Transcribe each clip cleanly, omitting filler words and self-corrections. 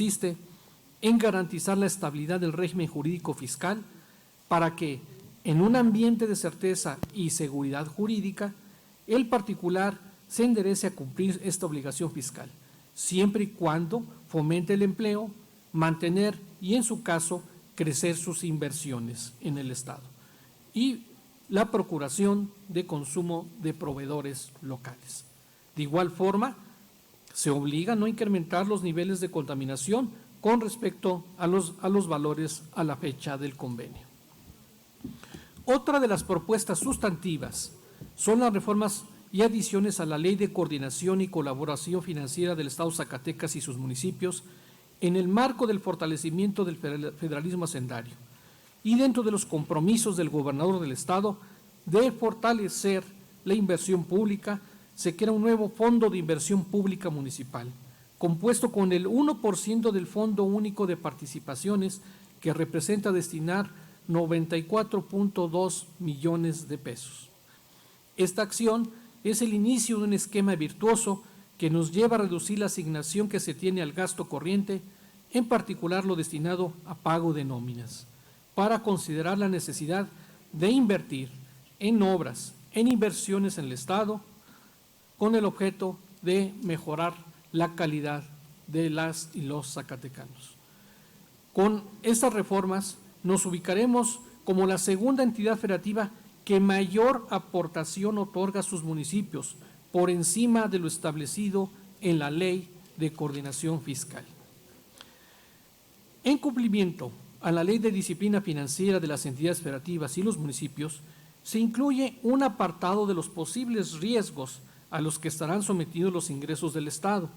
consiste en garantizar la estabilidad del régimen jurídico fiscal para que, en un ambiente de certeza y seguridad jurídica, el particular se enderece a cumplir esta obligación fiscal, siempre y cuando fomente el empleo, mantener y, en su caso, crecer sus inversiones en el Estado y la procuración de consumo de proveedores locales. De igual forma, se obliga a no incrementar los niveles de contaminación con respecto a los valores a la fecha del convenio. Otra de las propuestas sustantivas son las reformas y adiciones a la Ley de Coordinación y Colaboración Financiera del Estado de Zacatecas y sus municipios en el marco del fortalecimiento del federalismo hacendario y dentro de los compromisos del gobernador del Estado de fortalecer la inversión pública. Se crea un nuevo Fondo de Inversión Pública Municipal, compuesto con el 1% del Fondo Único de Participaciones, que representa destinar 94.2 millones de pesos. Esta acción es el inicio de un esquema virtuoso que nos lleva a reducir la asignación que se tiene al gasto corriente, en particular lo destinado a pago de nóminas, para considerar la necesidad de invertir en obras, en inversiones en el Estado, con el objeto de mejorar la calidad de las y los zacatecanos. Con estas reformas nos ubicaremos como la segunda entidad federativa que mayor aportación otorga a sus municipios, por encima de lo establecido en la Ley de Coordinación Fiscal. En cumplimiento a la Ley de Disciplina Financiera de las entidades federativas y los municipios, se incluye un apartado de los posibles riesgos a los que estarán sometidos los ingresos del Estado,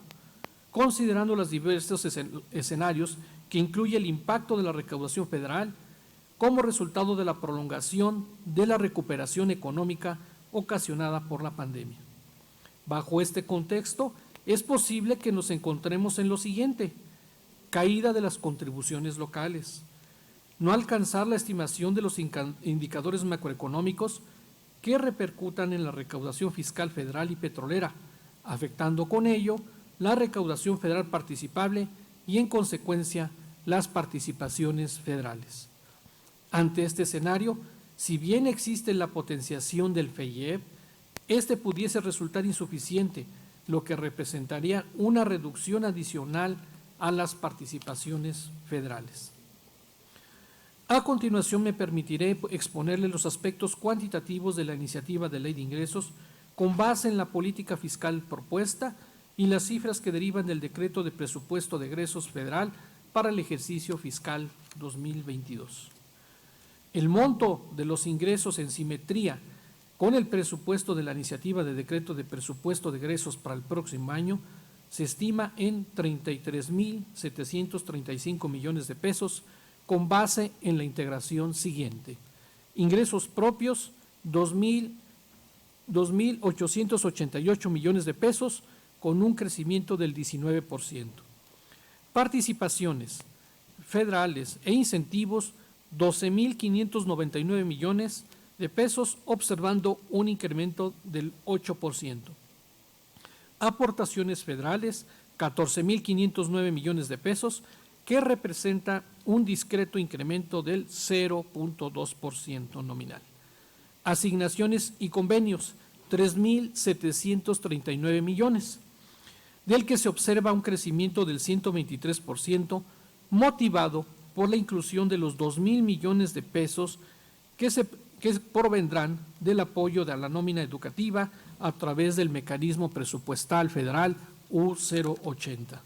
considerando los diversos escenarios que incluye el impacto de la recaudación federal como resultado de la prolongación de la recuperación económica ocasionada por la pandemia. Bajo este contexto, es posible que nos encontremos en lo siguiente: caída de las contribuciones locales, no alcanzar la estimación de los indicadores macroeconómicos que repercutan en la recaudación fiscal federal y petrolera, afectando con ello la recaudación federal participable y, en consecuencia, las participaciones federales. Ante este escenario, si bien existe la potenciación del FEIEP, este pudiese resultar insuficiente, lo que representaría una reducción adicional a las participaciones federales. A continuación, me permitiré exponerle los aspectos cuantitativos de la iniciativa de ley de ingresos con base en la política fiscal propuesta y las cifras que derivan del decreto de presupuesto de egresos federal para el ejercicio fiscal 2022. El monto de los ingresos en simetría con el presupuesto de la iniciativa de decreto de presupuesto de egresos para el próximo año se estima en 33.735 millones de pesos, con base en la integración siguiente: ingresos propios 2.888 millones de pesos, con un crecimiento del 19%. Participaciones federales e incentivos 12.599 millones de pesos, observando un incremento del 8%. Aportaciones federales 14.509 millones de pesos, que representa un discreto incremento del 0.2% nominal. Asignaciones y convenios 3.739 millones, del que se observa un crecimiento del 123%, motivado por la inclusión de los 2.000 millones de pesos que provendrán del apoyo de la nómina educativa a través del mecanismo presupuestal federal U080.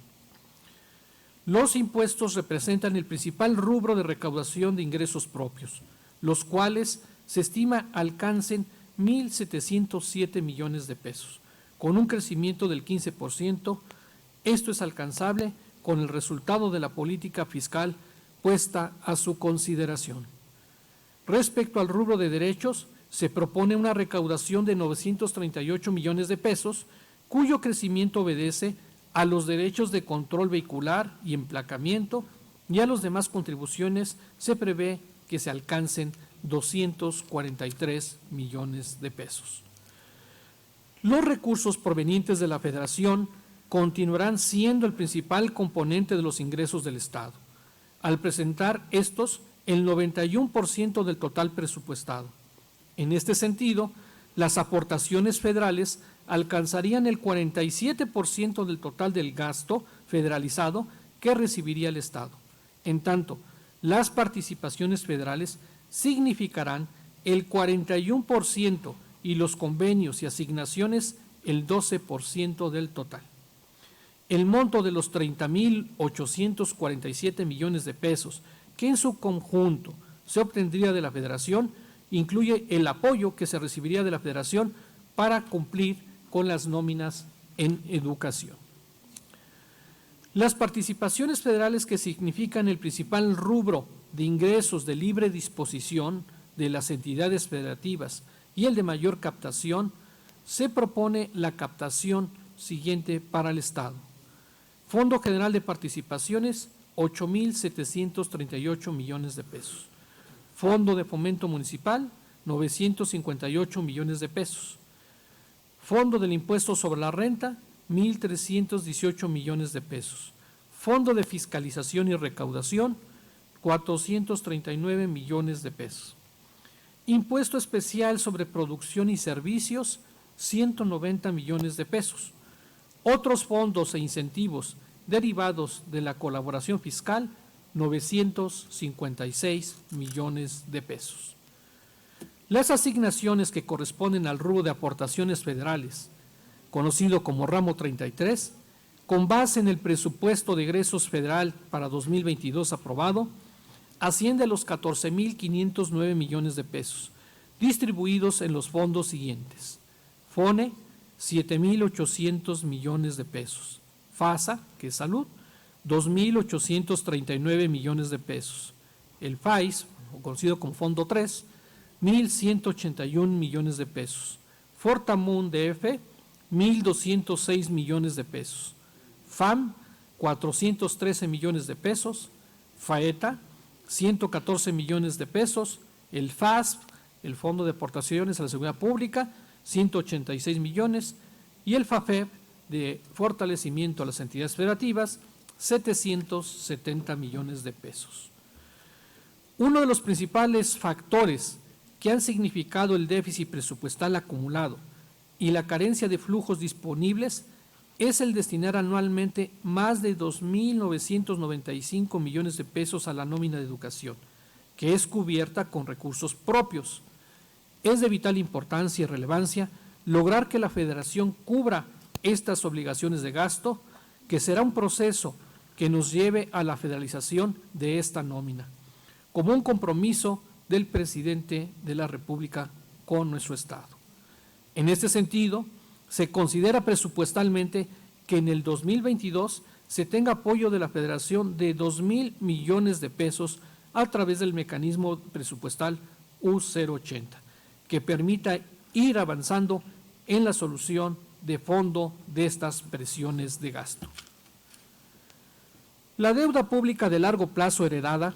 Los impuestos representan el principal rubro de recaudación de ingresos propios, los cuales se estima alcancen 1.707 millones de pesos, con un crecimiento del 15%. Esto es alcanzable con el resultado de la política fiscal puesta a su consideración. Respecto al rubro de derechos, se propone una recaudación de 938 millones de pesos, cuyo crecimiento obedece a los derechos de control vehicular y emplacamiento, y a las demás contribuciones se prevé que se alcancen 243 millones de pesos. Los recursos provenientes de la Federación continuarán siendo el principal componente de los ingresos del Estado, al presentar estos el 91% del total presupuestado. En este sentido, las aportaciones federales alcanzarían el 47% del total del gasto federalizado que recibiría el Estado. En tanto, las participaciones federales significarán el 41% y los convenios y asignaciones el 12% del total. El monto de los 30.847 millones de pesos que en su conjunto se obtendría de la Federación incluye el apoyo que se recibiría de la Federación para cumplir con las nóminas en educación. Las participaciones federales, que significan el principal rubro de ingresos de libre disposición de las entidades federativas y el de mayor captación, se propone la captación siguiente para el Estado. Fondo General de Participaciones, 8.738 millones de pesos. Fondo de Fomento Municipal, 958 millones de pesos. Fondo del Impuesto sobre la Renta, 1.318 millones de pesos. Fondo de Fiscalización y Recaudación, 439 millones de pesos. Impuesto Especial sobre Producción y Servicios, 190 millones de pesos. Otros fondos e incentivos derivados de la colaboración fiscal, 956 millones de pesos. Las asignaciones que corresponden al rubro de aportaciones federales, conocido como ramo 33, con base en el presupuesto de egresos federal para 2022 aprobado, asciende a los 14.509 millones de pesos, distribuidos en los fondos siguientes: FONE, 7.800 millones de pesos; FASA, que es salud, 2.839 millones de pesos; el FAIS, conocido como Fondo 3, 1.181 millones de pesos; Fortamun DF, 1.206 millones de pesos; FAM, 413 millones de pesos; FAETA, 114 millones de pesos; el FASP, el Fondo de Aportaciones a la Seguridad Pública, 186 millones, y el FAFEP, de Fortalecimiento a las Entidades Federativas, 770 millones de pesos. Uno de los principales factores que han significado el déficit presupuestal acumulado y la carencia de flujos disponibles es el destinar anualmente más de 2.995 millones de pesos a la nómina de educación, que es cubierta con recursos propios. Es de vital importancia y relevancia lograr que la Federación cubra estas obligaciones de gasto, que será un proceso que nos lleve a la federalización de esta nómina, como un compromiso del presidente de la República con nuestro Estado. En este sentido, se considera presupuestalmente que en el 2022 se tenga apoyo de la Federación de 2.000 millones de pesos a través del mecanismo presupuestal U080, que permita ir avanzando en la solución de fondo de estas presiones de gasto. La deuda pública de largo plazo heredada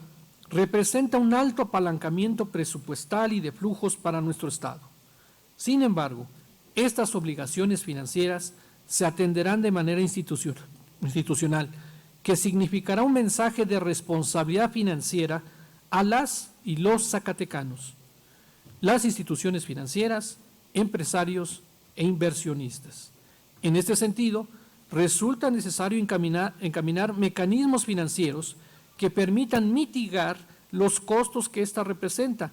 representa un alto apalancamiento presupuestal y de flujos para nuestro Estado. Sin embargo, estas obligaciones financieras se atenderán de manera institucional, que significará un mensaje de responsabilidad financiera a las y los zacatecanos, las instituciones financieras, empresarios e inversionistas. En este sentido, resulta necesario encaminar mecanismos financieros que permitan mitigar los costos que ésta representa,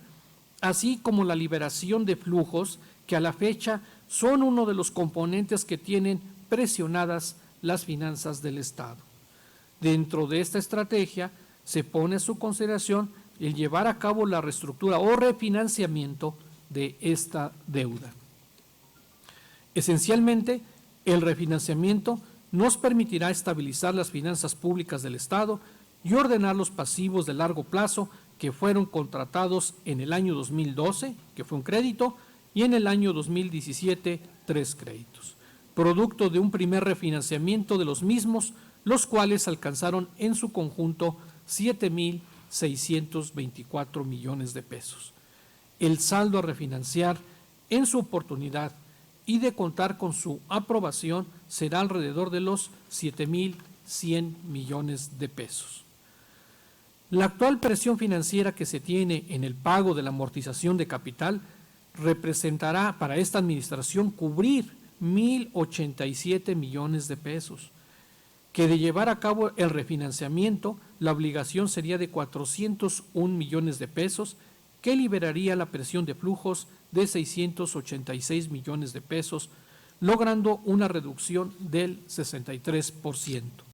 así como la liberación de flujos que a la fecha son uno de los componentes que tienen presionadas las finanzas del Estado. Dentro de esta estrategia se pone a su consideración el llevar a cabo la reestructura o refinanciamiento de esta deuda. Esencialmente, el refinanciamiento nos permitirá estabilizar las finanzas públicas del Estado y ordenar los pasivos de largo plazo que fueron contratados en el año 2012, que fue un crédito, y en el año 2017, 3 créditos, producto de un primer refinanciamiento de los mismos, los cuales alcanzaron en su conjunto 7.624 millones de pesos. El saldo a refinanciar en su oportunidad y de contar con su aprobación será alrededor de los 7.100 millones de pesos. La actual presión financiera que se tiene en el pago de la amortización de capital representará para esta administración cubrir 1.087 millones de pesos, que de llevar a cabo el refinanciamiento, la obligación sería de 401 millones de pesos, que liberaría la presión de flujos de 686 millones de pesos, logrando una reducción del 63%.